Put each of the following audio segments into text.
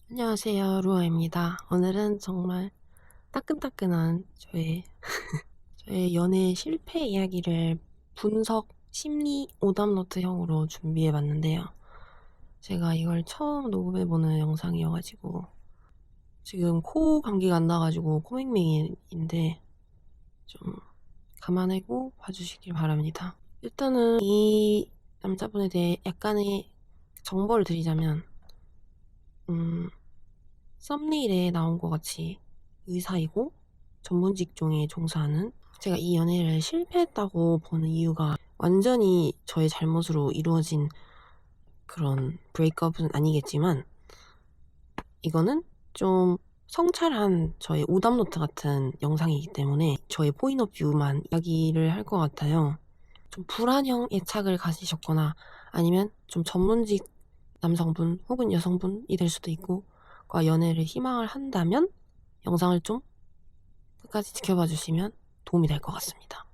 안녕하세요, 루아입니다. 오늘은 정말 따끈따끈한 저의 연애 실패 이야기를 분석 심리 오답노트형으로 준비해봤는데요. 제가 이걸 처음 녹음해보는 영상이어가지고 지금 코 감기가 안 나가지고 코맹맹이인데 좀 감안하고 봐주시길 바랍니다. 일단은 이 남자분에 대해 약간의 정보를 드리자면 썸네일에 나온 것 같이 의사이고 전문 직종에 종사하는, 제가 이 연애를 실패했다고 보는 이유가 완전히 저의 잘못으로 이루어진 그런 브레이크업은 아니겠지만 이거는 좀 성찰한 저의 오답노트 같은 영상이기 때문에 저의 포인트 오브 뷰만 이야기를 할 것 같아요. 좀 불안형 애착을 가지셨거나 아니면 좀 전문직 남성분 혹은 여성분이 될 수도 있고 과 연애를 희망을 한다면 영상을 좀 끝까지 지켜봐 주시면 도움이 될 것 같습니다.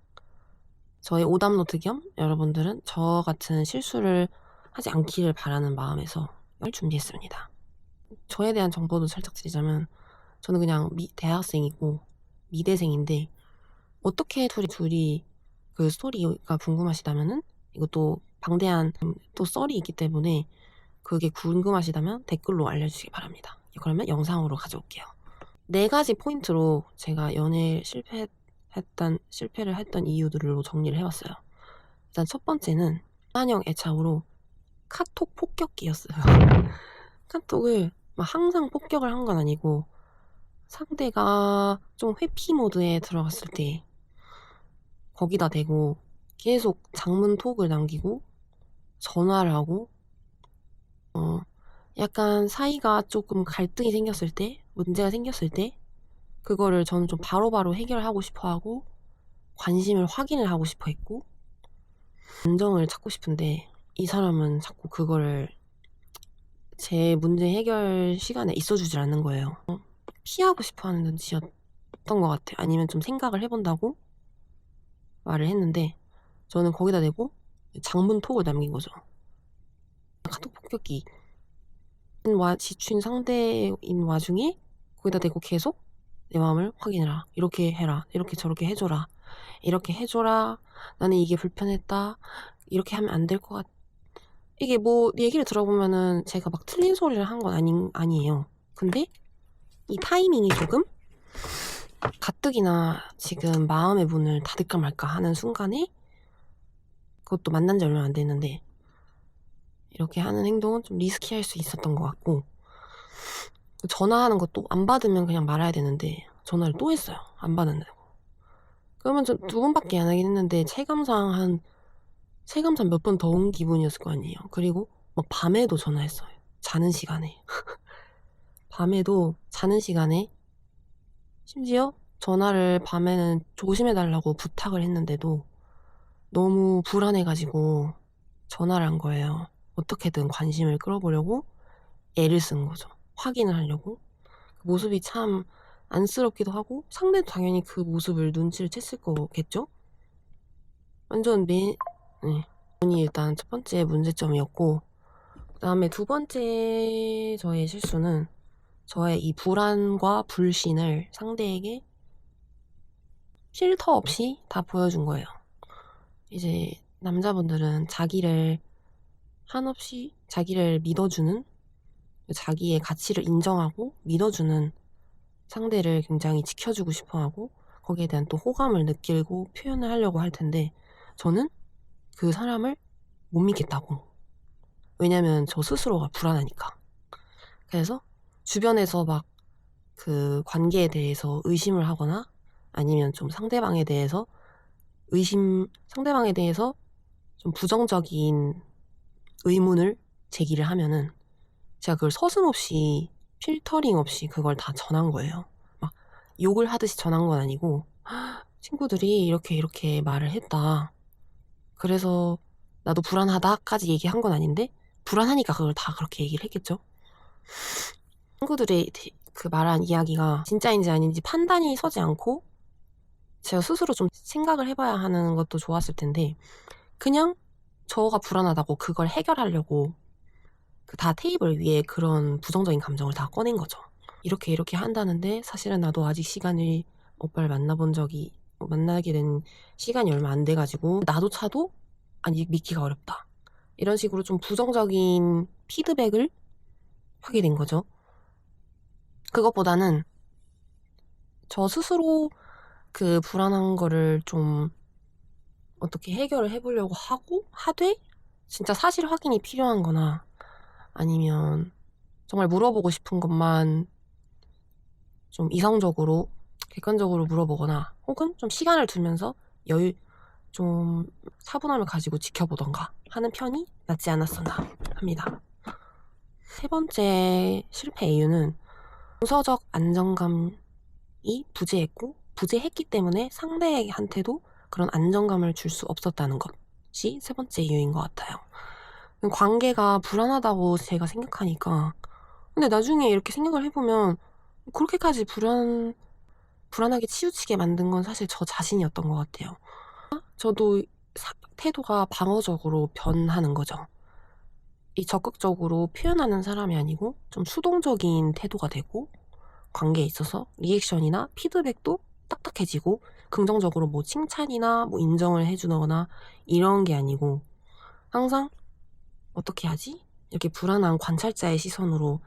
저의 오답노트 겸 여러분들은 저 같은 실수를 하지 않기를 바라는 마음에서 이걸 준비했습니다. 저에 대한 정보도 살짝 드리자면 저는 그냥 대학생이고 미대생인데 어떻게 둘이 그 스토리가 궁금하시다면은 이것도 방대한 또 썰이 있기 때문에 그게 궁금하시다면 댓글로 알려주시기 바랍니다. 그러면 영상으로 가져올게요. 4가지 포인트로 제가 실패를 했던 이유들로 정리를 해봤어요. 일단 첫 번째는 한형 애착으로 카톡 폭격기였어요. 카톡을 막 항상 폭격을 한 건 아니고 상대가 좀 회피 모드에 들어갔을 때 거기다 대고 계속 장문톡을 남기고 전화를 하고 약간 사이가 조금 갈등이 생겼을 때, 문제가 생겼을 때 그거를 저는 좀 바로바로 해결하고 싶어 하고 관심을 확인을 하고 싶어 했고 안정을 찾고 싶은데 이 사람은 자꾸 그거를 제 문제 해결 시간에 있어주질 않는 거예요. 피하고 싶어 하는 눈치였던 것 같아요. 아니면 좀 생각을 해본다고 말을 했는데 저는 거기다 대고 장문톡을 남긴 거죠. 카톡 폭격기 지친 상대인 와중에 거기다 대고 계속 내 마음을 확인해라, 이렇게 해라, 이렇게 저렇게 해줘라, 이렇게 해줘라, 나는 이게 불편했다, 이렇게 하면 안 될 것 같아. 이게 뭐 얘기를 들어보면은 제가 막 틀린 소리를 한 건 아니에요. 근데 이 타이밍이 조금 가뜩이나 지금 마음의 문을 닫을까 말까 하는 순간에, 그것도 만난 지 얼마 안 됐는데 이렇게 하는 행동은 좀 리스키할 수 있었던 것 같고, 전화하는 것도 안 받으면 그냥 말아야 되는데 전화를 또 했어요. 안 받는다고. 그러면 저 2번밖에 안 하긴 했는데 체감상 몇 번 더 온 기분이었을 거 아니에요. 그리고 막 밤에도 전화했어요. 자는 시간에. 밤에도 자는 시간에 심지어 전화를 밤에는 조심해달라고 부탁을 했는데도 너무 불안해가지고 전화를 한 거예요. 어떻게든 관심을 끌어보려고 애를 쓴 거죠. 확인을 하려고. 그 모습이 참 안쓰럽기도 하고 상대도 당연히 그 모습을 눈치를 챘을 거겠죠? 완전 네. 돈이 일단 첫 번째 문제점이었고, 그 다음에 2번째 저의 실수는 저의 이 불안과 불신을 상대에게 필터 없이 다 보여준 거예요. 이제 남자분들은 한없이 자기를 믿어주는, 자기의 가치를 인정하고 믿어주는 상대를 굉장히 지켜주고 싶어하고 거기에 대한 또 호감을 느끼고 표현을 하려고 할 텐데 저는 그 사람을 못 믿겠다고. 왜냐면 저 스스로가 불안하니까. 그래서 주변에서 막 그 관계에 대해서 의심을 하거나 아니면 좀 상대방에 대해서 좀 부정적인 의문을 제기를 하면은 제가 그걸 서슴없이 필터링 없이 그걸 다 전한 거예요. 막 욕을 하듯이 전한 건 아니고 친구들이 이렇게 말을 했다. 그래서 나도 불안하다까지 얘기한 건 아닌데 불안하니까 그걸 다 그렇게 얘기를 했겠죠. 친구들이 그 말한 이야기가 진짜인지 아닌지 판단이 서지 않고 제가 스스로 좀 생각을 해봐야 하는 것도 좋았을 텐데 그냥 저가 불안하다고 그걸 해결하려고 그 다 테이블 위에 그런 부정적인 감정을 다 꺼낸 거죠. 이렇게 한다는데 사실은 나도 아직 오빠를 만나게 된 시간이 얼마 안 돼가지고 나도 차도 아니 믿기가 어렵다. 이런 식으로 좀 부정적인 피드백을 하게 된 거죠. 그것보다는 저 스스로 그 불안한 거를 좀 어떻게 해결을 해보려고 하되 진짜 사실 확인이 필요한 거나 아니면 정말 물어보고 싶은 것만 좀 이성적으로 객관적으로 물어보거나 혹은 좀 시간을 두면서 좀 차분함을 가지고 지켜보던가 하는 편이 낫지 않았었나 합니다. 세 번째 실패 이유는 정서적 안정감이 부재했기 때문에 상대한테도 그런 안정감을 줄 수 없었다는 것이 세 번째 이유인 것 같아요. 관계가 불안하다고 제가 생각하니까 근데 나중에 이렇게 생각을 해보면 그렇게까지 불안하게 치우치게 만든 건 사실 저 자신이었던 것 같아요. 저도 태도가 방어적으로 변하는 거죠. 이 적극적으로 표현하는 사람이 아니고 좀 수동적인 태도가 되고 관계에 있어서 리액션이나 피드백도 딱딱해지고 긍정적으로 뭐 칭찬이나 뭐 인정을 해주거나 이런 게 아니고 항상 어떻게 하지? 이렇게 불안한 관찰자의 시선으로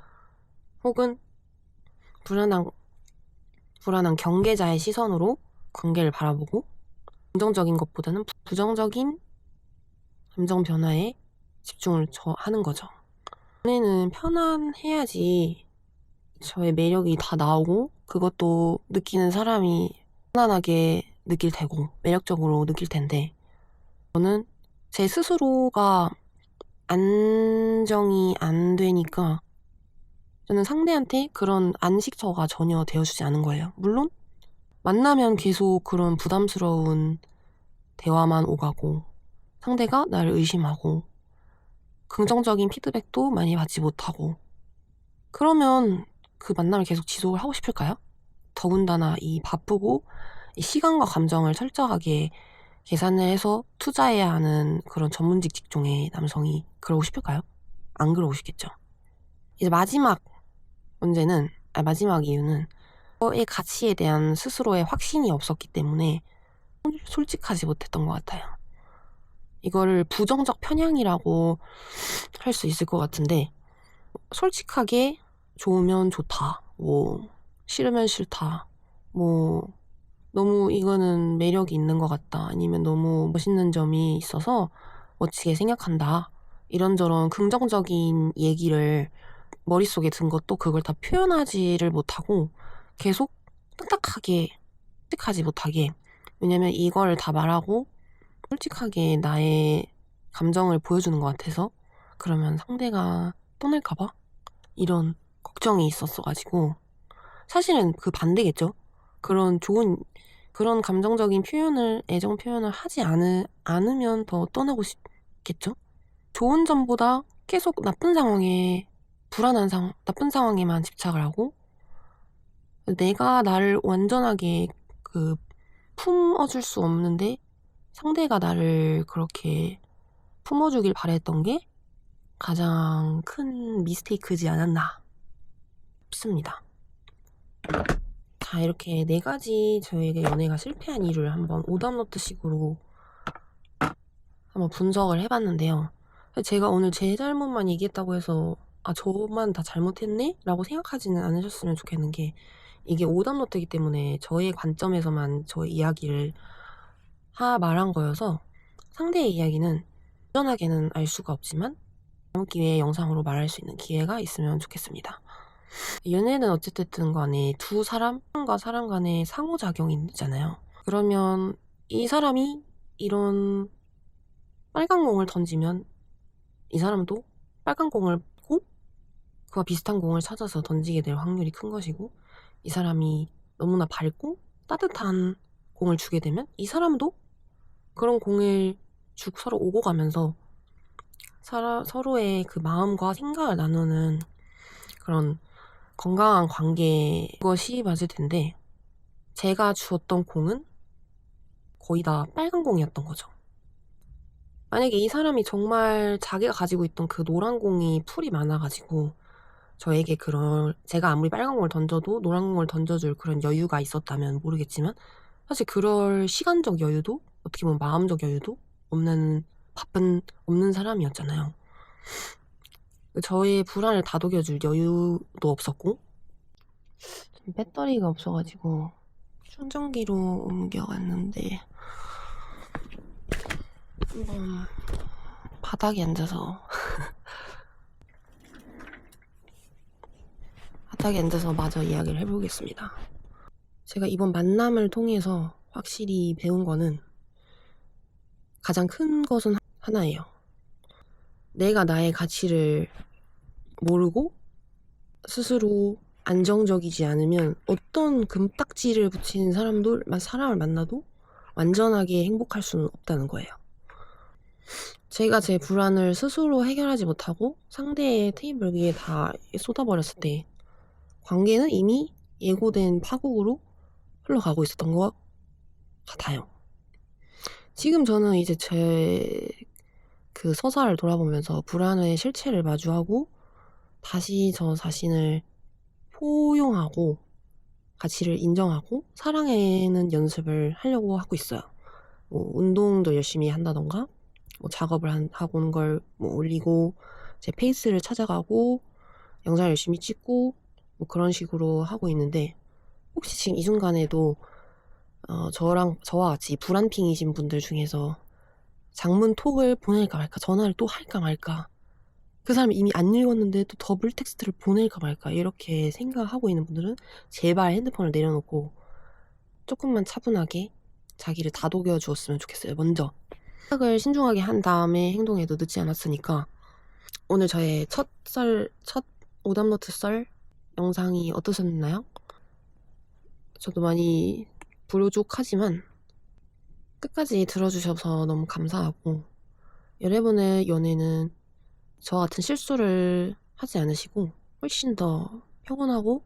혹은 불안한 경계자의 시선으로 관계를 바라보고 긍정적인 것보다는 부정적인 감정 변화에 집중을 하는 거죠. 전에는 편안해야지 저의 매력이 다 나오고 그것도 느끼는 사람이 편안하게 느낄 테고 매력적으로 느낄 텐데 저는 제 스스로가 안정이 안 되니까 저는 상대한테 그런 안식처가 전혀 되어주지 않은 거예요. 물론 만나면 계속 그런 부담스러운 대화만 오가고 상대가 나를 의심하고 긍정적인 피드백도 많이 받지 못하고 그러면 그 만남을 계속 지속을 하고 싶을까요? 더군다나 이 바쁘고 이 시간과 감정을 철저하게 계산을 해서 투자해야 하는 그런 전문직 직종의 남성이 그러고 싶을까요? 안 그러고 싶겠죠. 이제 마지막 이유는 저의 가치에 대한 스스로의 확신이 없었기 때문에 솔직하지 못했던 것 같아요. 이거를 부정적 편향이라고 할 수 있을 것 같은데 솔직하게 좋으면 좋다, 뭐 싫으면 싫다, 뭐 너무 이거는 매력이 있는 것 같다, 아니면 너무 멋있는 점이 있어서 멋지게 생각한다, 이런저런 긍정적인 얘기를 머릿속에 든 것도 그걸 다 표현하지를 못하고 계속 딱딱하게 솔직하지 못하게, 왜냐면 이걸 다 말하고 솔직하게 나의 감정을 보여주는 것 같아서 그러면 상대가 떠날까봐 이런 걱정이 있었어가지고 사실은 그 반대겠죠. 그런 감정적인 애정 표현을 하지 않으면 더 떠나고 싶겠죠. 좋은 점보다 계속 나쁜 상황에만 집착을 하고 내가 나를 완전하게 품어줄 수 없는데 상대가 나를 그렇게 품어주길 바랬던 게 가장 큰 미스테이크지 않았나 싶습니다. 자, 이렇게 4가지 저에게 연애가 실패한 이유를 한번 오답노트식으로 한번 분석을 해봤는데요. 제가 오늘 제 잘못만 얘기했다고 해서 저만 다 잘못했네? 라고 생각하지는 않으셨으면 좋겠는 게 이게 오답노트이기 때문에 저의 관점에서만 저의 이야기를 말한 거여서 상대의 이야기는 완전하게는 알 수가 없지만 다음 기회에 영상으로 말할 수 있는 기회가 있으면 좋겠습니다. 연애는 어쨌든 간에 두 사람과 사람 간의 상호작용이 있잖아요. 그러면 이 사람이 이런 빨간 공을 던지면 이 사람도 빨간 공을 보고 그와 비슷한 공을 찾아서 던지게 될 확률이 큰 것이고, 이 사람이 너무나 밝고 따뜻한 공을 주게 되면 이 사람도 그런 공을 주고 서로 오고 가면서 서로의 그 마음과 생각을 나누는 그런 건강한 관계, 그것이 맞을 텐데 제가 주었던 공은 거의 다 빨간 공이었던 거죠. 만약에 이 사람이 정말 자기가 가지고 있던 그 노란 공이 풀이 많아가지고 저에게 제가 아무리 빨간 공을 던져도 노란 공을 던져줄 그런 여유가 있었다면 모르겠지만, 사실 그럴 시간적 여유도, 어떻게 보면 마음적 여유도 없는 사람이었잖아요. 저의 불안을 다독여줄 여유도 없었고, 배터리가 없어가지고 충전기로 옮겨갔는데, 한번 바닥에 앉아서 마저 이야기를 해보겠습니다. 제가 이번 만남을 통해서 확실히 배운 거는, 가장 큰 것은 하나예요. 내가 나의 가치를 모르고 스스로 안정적이지 않으면 어떤 금딱지를 붙이는 사람을 만나도 완전하게 행복할 수는 없다는 거예요. 제가 제 불안을 스스로 해결하지 못하고 상대의 테이블 위에 다 쏟아버렸을 때 관계는 이미 예고된 파국으로 흘러가고 있었던 것 같아요. 지금 저는 이제 제 그 서사를 돌아보면서 불안의 실체를 마주하고 다시 저 자신을 포용하고 가치를 인정하고 사랑하는 연습을 하려고 하고 있어요. 뭐 운동도 열심히 한다던가, 뭐 작업을 하고 걸 뭐 올리고, 제 페이스를 찾아가고, 영상 열심히 찍고, 뭐 그런 식으로 하고 있는데, 혹시 지금 이 순간에도 저와 같이 불안핑이신 분들 중에서 장문 톡을 보낼까 말까, 전화를 또 할까 말까, 그 사람이 이미 안 읽었는데 또 더블 텍스트를 보낼까 말까 이렇게 생각하고 있는 분들은 제발 핸드폰을 내려놓고 조금만 차분하게 자기를 다독여 주었으면 좋겠어요. 먼저 생각을 신중하게 한 다음에 행동해도 늦지 않았으니까. 오늘 저의 첫 오답노트 썰 영상이 어떠셨나요? 저도 많이 부족하지만 끝까지 들어주셔서 너무 감사하고, 여러분의 연애는 저 같은 실수를 하지 않으시고 훨씬 더 평온하고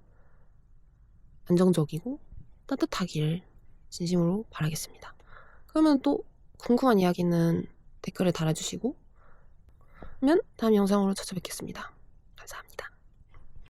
안정적이고 따뜻하길 진심으로 바라겠습니다. 그러면 또 궁금한 이야기는 댓글에 달아주시고, 그러면 다음 영상으로 찾아뵙겠습니다.